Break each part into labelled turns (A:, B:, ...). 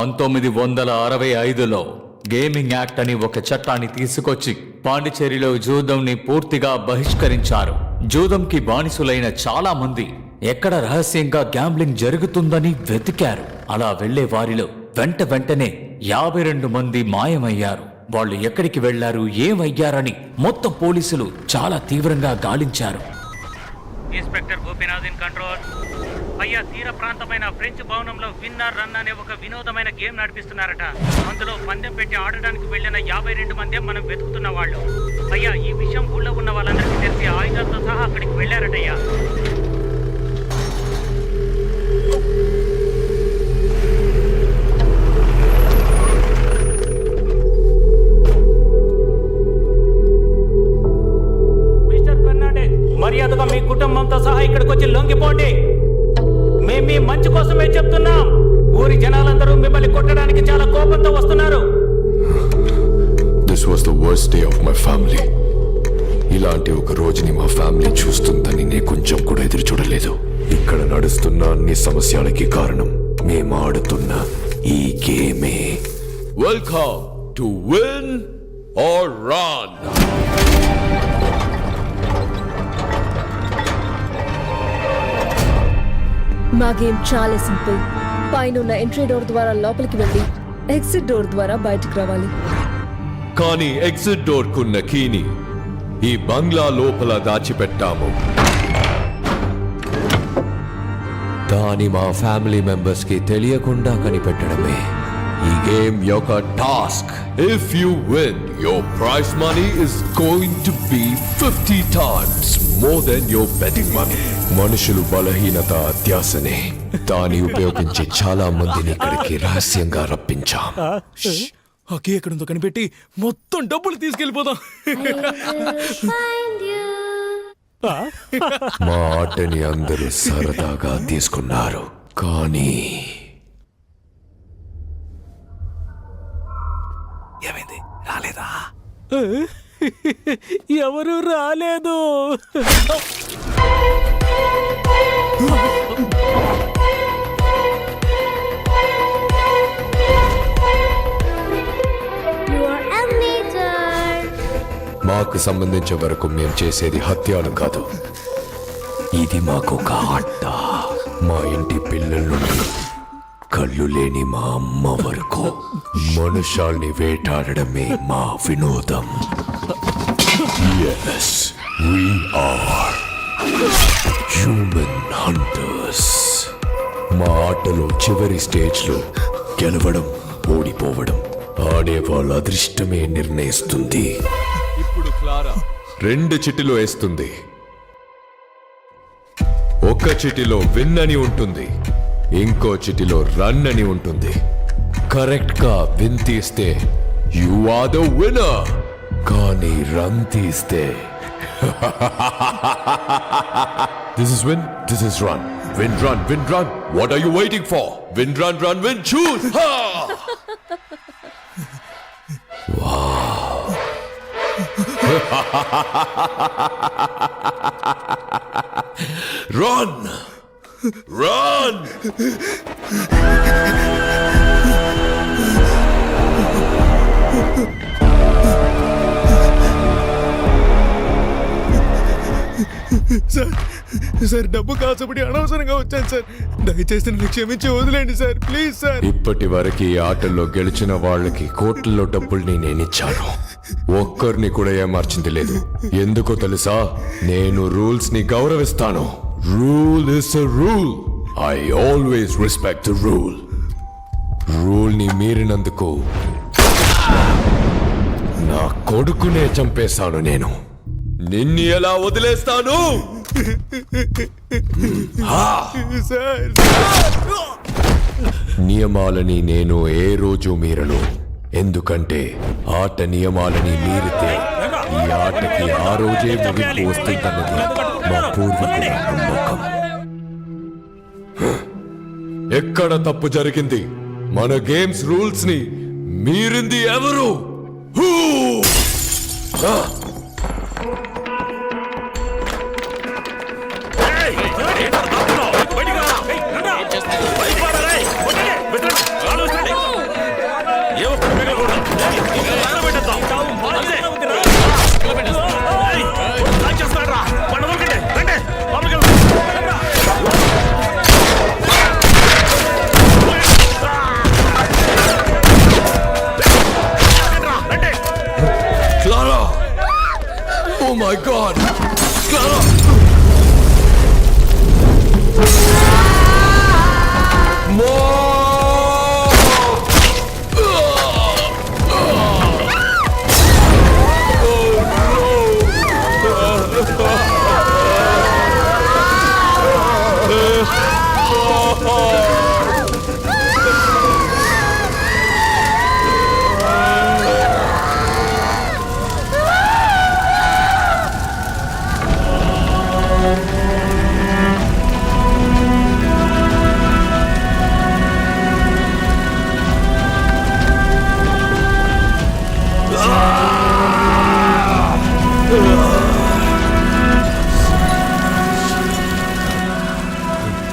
A: 1965లో gaming act అని ఒక చట్టాన్ని తీసుకొచ్చి పాండిచేరిలో జూదంని పూర్తిగా బహిష్కరించారు. జూదంకి బానిసులైన చాలా మంది ఎక్కడ రహస్యంగా గ్యాంబ్లింగ్ జరుగుతుందని వెతికారు. అలా వెళ్లే వారిలో వెంటనే 52 మంది మాయమయ్యారు. వాళ్ళు ఎక్కడికి వెళ్లారు, ఏమయ్యారని మొత్తం పోలీసులు చాలా తీవ్రంగా గాలించారు.
B: Inspector Gopinath in control. అయ్యా, తీర ప్రాంతమైన ఫ్రెంచ్ భవనంలో విన్నర్ రన్ అనే ఒక వినోదమైన గేమ్ నడిపిస్తున్నారట. అందులో పందెం పెట్టి ఆడడానికి వెళ్లిన 52 మంది మనం వెతుకుతున్న వాళ్ళు. అయ్యా, ఈ విషయం ఊళ్ళో ఉన్న వాళ్ళందరికీ తెలిసి ఆయుధాలతో సహా అక్కడికి వెళ్లారటయ్యా. మిస్టర్ ఫెర్నాండెస్, మర్యాదగా మీ కుటుంబంతో సహా ఇక్కడికి వచ్చి లొంగిపోండి. మేము మీ మంచి కోసమే చెప్తున్నాం. ఊరి జనాలందరూ మిమ్మల్ని కొట్టడానికి చాలా కోపంతో వస్తున్నారు.
C: This was the worst day of my family. ఇలాంటి ఒక రోజుని మా ఫ్యామిలీ చూస్తుందని నేను కొంచెం కూడా ఎదురు చూడలేదు. ఇక్కడ నడుస్తున్న అన్ని సమస్యలకి కారణం మేము ఆడుతున్న ఈ గేమే. Welcome to win or run.
D: మా గేమ్ చాలా సింపుల్. పైన ఎంట్రీ డోర్ ద్వారా లోపలికి వెళ్ళి ఎగ్జిట్ డోర్ ద్వారా బయటకు రావాలి.
C: కానీ ఎగ్జిట్ డోర్ కున్న కీని ఈ బంగ్లా లోపల దాచిపెట్టాము. దాని మా ఫ్యామిలీ మెంబర్స్ కి తెలియకుండా కనిపెట్టడమే ఈ గేమ్ యొక్క task. If you win, your prize money is going to be 50 times more than your betting money. మనుషులు బలహీనత అత్యాసనే. దాన్ని ఉపయోగించి చాలా మందిని ఇక్కడికి రహస్యంగా రప్పించాం.
E: అకే ఎక్కడుందో కనిపెట్టి మొత్తం డబ్బులు తీసుకెళ్ళిపోదాం.
C: మా ఆటని అందరూ సరదాగా తీసుకున్నారు, కానీ
E: ఏమైంది? రాలేదా? ఎవరు రాలేదు.
C: మాకు సంబంధించే వరకు మేము చేసేది హత్యలు కాదు. ఇది మాకు ఒక ఆట. మా ఇంటి పిల్లల నుండి కళ్ళు లేని మా అమ్మ వరకు మనుషాల్ని వేటాడడమే మా వినోదం. Yes, we are human hunters. మా ఆటలో చివరి స్టేజ్లో గెలవడం, ఓడిపోవడం ఆడే వాళ్ళ అదృష్టమే నిర్ణయిస్తుంది. ఇప్పుడు క్లారా 2 చిటిలో వేస్తుంది. ఒక చిటిలో విన్ అని ఉంటుంది, ఇంకో చిటిలో రన్ అని ఉంటుంది. కరెక్ట్ గా విన్ తీస్తే యు ఆర్ ద విన్నర్, కానీ రన్ తీస్తే this is win, this is run. Win run, win run. What are you waiting for? Win run, run win, చూస్. Run! Run!
E: సార్, డబ్బు కాసపడి అనవసరంగా వచ్చాను సార్. దయచేసి నన్ను క్షమించి వదిలేండి సార్, ప్లీజ్ సార్.
C: ఇప్పటి వరకు ఈ ఆటల్లో గెలిచిన వాళ్ళకి కోట్లలో డబ్బుల్ని నేనిచ్చాను. ఒక్కరిని కూడా ఏమార్చింది లేదు. ఎందుకో తెలుసా? నేను రూల్స్ ని గౌరవిస్తాను. Rule is a rule. I always respect the rule. Rule ని మీరినందుకు నా కొడుకునే చంపేశాను నేను. నిన్ను ఎలా వదిలేస్తాను? నియమాలని నేను ఏ రోజు మీరను. ఎందుకంటే ఆట నియమాలని మీరితే ఈ ఆటకి ఆ రోజే ముగింపు వస్తుందన్నది మా పూర్వీకుల నమ్మకం. ఎక్కడ తప్పు జరిగింది? మన గేమ్స్ రూల్స్ ని మీరింది ఎవరు? my God! Clara!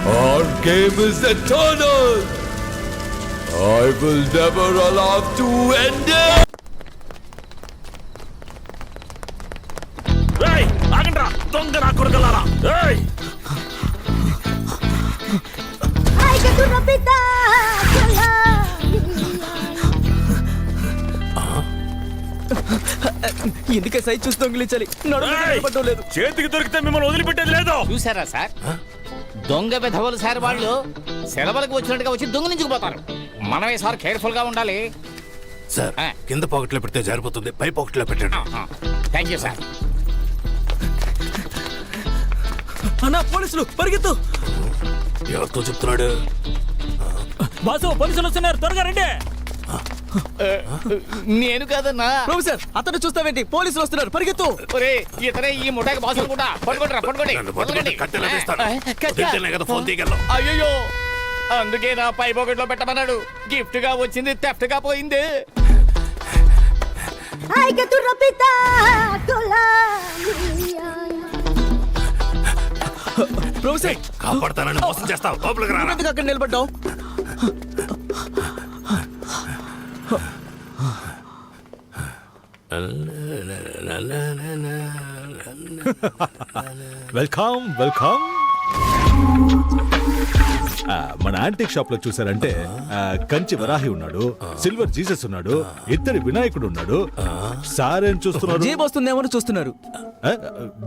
C: Our game is eternal. I will never allow to end it.
F: ఆగండ్రా దొంగ నా కొడుకులారా
E: ఎందుకే సైజ్ చూసి దొంగిలించాలి లేదు.
F: చేతికి దొరికితే మిమ్మల్ని వదిలిపెట్టేది లేదు.
G: చూసారా సార్ దొంగ విధవలు సార్ వాళ్ళు సెలవులకు వచ్చినట్టుగా వచ్చి దొంగిలించుకుపోతారు. మనమే సార్ కేర్ఫుల్ గా ఉండాలి.
F: సార్ కింద పాకెట్లో పెడితే జారిపోతుంది, పై పాకెట్లో పెట్టండి.
G: Thank you sir.
E: అన్నా పోలీసులు పరిగెత్తు.
F: ఎవరితో చెప్తున్నాడు?
E: బాసు పోలీసులు వస్తున్నారు, త్వరగా రండి.
G: నేను కాదన్నా
E: ప్రొఫెసర్ అతను చూస్తావేంటి, పోలీసులు వస్తున్నారు, పరిగెత్తు.
G: ఒరే ఇతనే ఈ ముఠాకి బాస్ అనుకుంటా. పట్టుకోండి
F: నన్ను పట్టుకుంటే కత్తెలా తీస్తాను. వదిలితేనే కదా ఫోన్ తీయగలను.
G: అయ్యో అందుకే నా పై పాకెట్ లో పెట్టమన్నాడు. గిఫ్ట్ గా వచ్చింది థెఫ్ట్ గా పోయింది.
E: ప్రొఫెసర్
F: కాపాడతానని మోసం చేస్తావు, లోపలికి రా.
E: ఎందుకు అక్కడ నిలబడ్డావు?
H: Welcome welcome. మన యాంటిక్ షాప్ లో చూసారంటే కంచి వరాహి ఉన్నాడు, సిల్వర్ జీసస్ ఉన్నాడు, ఇద్దరి వినాయకుడు ఉన్నాడు. సారేం చూస్తున్నారు?
E: జీప్ వస్తుందేమో చూస్తున్నారు.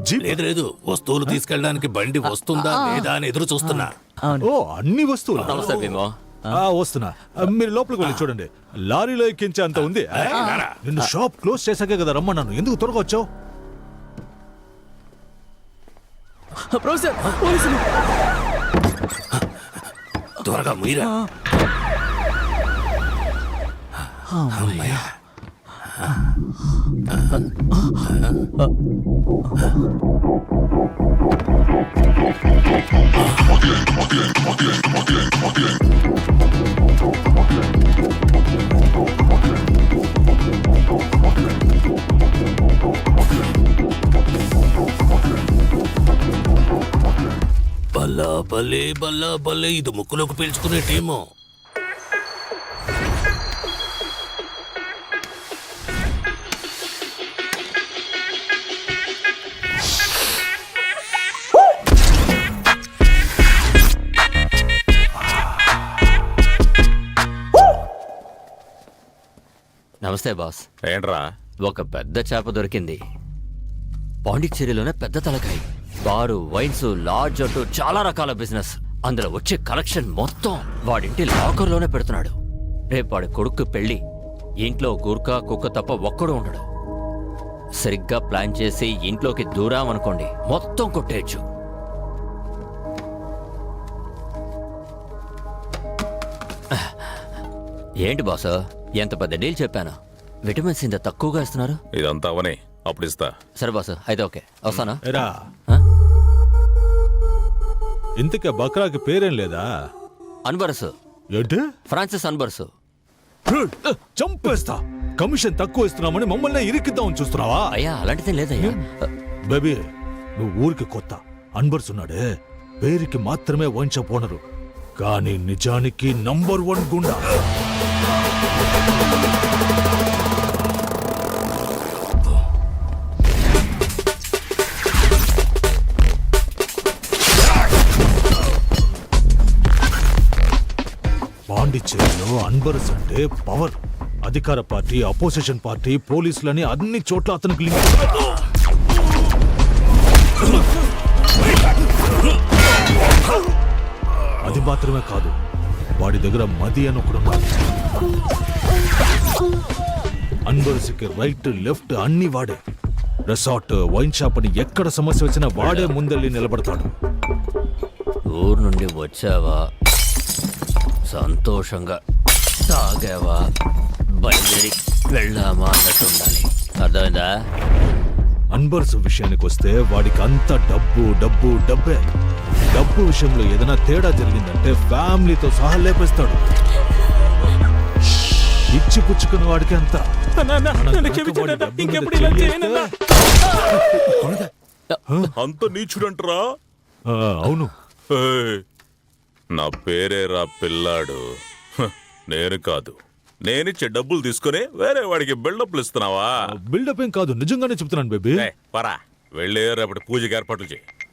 H: జీప్?
F: లేదు లేదు, వస్తువులు తీసుకెళ్ళడానికి బండి వస్తుందా లేదా అని ఎదురు చూస్తున్నా.
H: ఓ అన్ని వస్తువులు. వస్తున్నా, మీరు లోపలికి వెళ్ళి చూడండి. లారీలో ఎక్కించే అంత ఉంది. నిన్ను షాప్ క్లోజ్ చేశాకే కదా రమ్మన్నాను, ఎందుకు త్వరగా వచ్చావు?
E: ప్రొఫెసర్ పోలీసులు.
F: త్వరగా మీరా. బల్లా బల్లే బల్లా బల్లే, ఇది ముక్కులోకి పీల్చుకునే టీము.
I: నమస్తే బాస్.
F: ఏంట్రా?
I: ఒక పెద్ద చేప దొరికింది. పాండిచ్చేరిలోనే పెద్ద తలకాయ. బారు, వైన్స్, లాడ్జ్ అంటూ చాలా రకాల బిజినెస్. అందులో వచ్చే కలెక్షన్ మొత్తం వాడింటి లాకర్లోనే పెడుతున్నాడు. రేపు వాడి కొడుకు పెళ్లి. ఇంట్లో గుర్కా కుక్క తప్ప ఒక్కడు ఉండడు. సరిగ్గా ప్లాన్ చేసి ఇంట్లోకి దూరామనుకోండి, మొత్తం కొట్టేయచ్చు. ఏంటి బాస్, ఎంత పెద్ద డీల్ చెప్పాను. విటమిన్స్ ఇంత తక్కువగా ఇస్తున్నారు.
F: ఇదంతా అవనే, అప్పుడు ఇస్తా.
I: సరే బాస్, అయితే ఓకే, వస్తానా?
H: ఎరా ఇంతకే బక్రాకి పేరేం లేదా?
I: అన్బరస్.
H: ఏంటి?
I: ఫ్రాన్సిస్ అన్బరస్.
H: చంపేస్తా. కమిషన్ తక్కువ ఇస్తున్నామని మమ్మల్ని ఇరికిద్దామని చూస్తున్నావా?
I: అయ్యా అలాంటిదే లేదయ్యా.
H: బేబీ నువ్వు ఊరికి కొత్త. అన్బర్స్ ఉన్నాడే, పేరుకి మాత్రమే వంచ పోనరు, కానీ నిజానికి నంబర్ 1 గుండా. పాండిచ్చేరిలో అన్బర్స్ అంటే పవర్. అధికార పార్టీ, అపోజిషన్ పార్టీ, పోలీసులని అన్ని చోట్ల అతనికి లింక్. అది మాత్రమే కాదు, వాడి దగ్గర మది అని ఒకడున్నాడు. అన్వర్స్కి రైట్ లెఫ్ట్ అన్ని వాడే. రిసార్ట్, వైన్ షాప్ అని ఎక్కడ సమస్య వచ్చినా వాడే ముందెళ్ళి నిలబడతాడు.
I: ఊరు నుండి వచ్చావా, సంతోషంగా తాగావా, బయలుదేరి వెళ్ళామా అన్నట్టు ఉండాలి. అర్థమైందా?
H: అన్బర్స్ విషయానికి వస్తే వాడికి అంత డబ్బు డబ్బు డబ్బే. డబ్బు విషయంలో ఏదైనా తేడా జరిగిందంటే ఫ్యామిలీతో సహా లేపేస్తాడు. ఇచ్చి పుచ్చుకున్న వాడికి అంత.
J: అంత నీచుడంటరా?
H: అవును.
J: నా పేరేరా పిల్లాడు. నేను కాదు, నేనిచ్చే డబ్బులు తీసుకుని వేరే వాడికి బిల్డప్లు ఇస్తున్నావా?
H: బిల్డప్ ఏం కాదు, నిజంగానే చెప్తున్నాను బేబీ.
J: పరా వెళ్ళి రేపటి పూజకి ఏర్పాట్లు చేయి.